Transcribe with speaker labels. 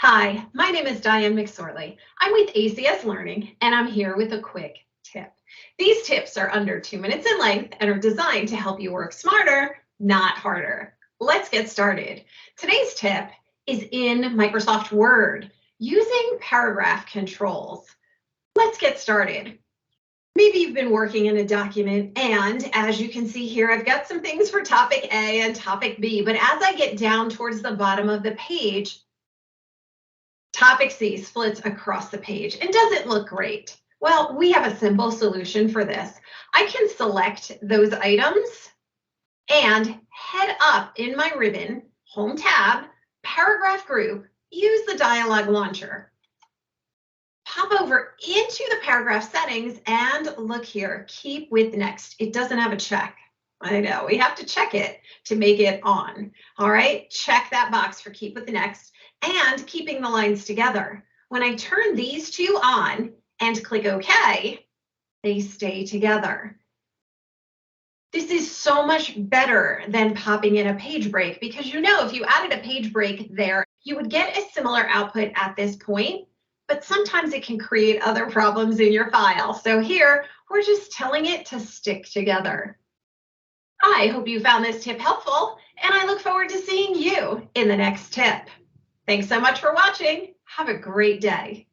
Speaker 1: Hi, my name is Diane McSorley. I'm with ACS Learning, and I'm here with a quick tip. These tips are under 2 minutes in length and are designed to help you work smarter, not harder. Let's get started. Today's tip is in Microsoft Word using paragraph controls. Let's get started. Maybe you've been working in a document, and as you can see here, I've got some things for topic A and topic B, but as I get down towards the bottom of the page, Topic C splits across the page and doesn't look great. Well, we have a simple solution for this. I can select those items and head up in my ribbon, Home tab, Paragraph Group, use the dialog launcher. Pop over into the paragraph settings and look here, keep with next. It doesn't have a check. I know, we have to check it to make it on. All right, check that box for keep with the next and keeping the lines together. When I turn these two on and click OK, they stay together. This is so much better than popping in a page break because if you added a page break there, you would get a similar output at this point, but sometimes it can create other problems in your file. So here, we're just telling it to stick together. I hope you found this tip helpful, and I look forward to seeing you in the next tip. Thanks so much for watching. Have a great day.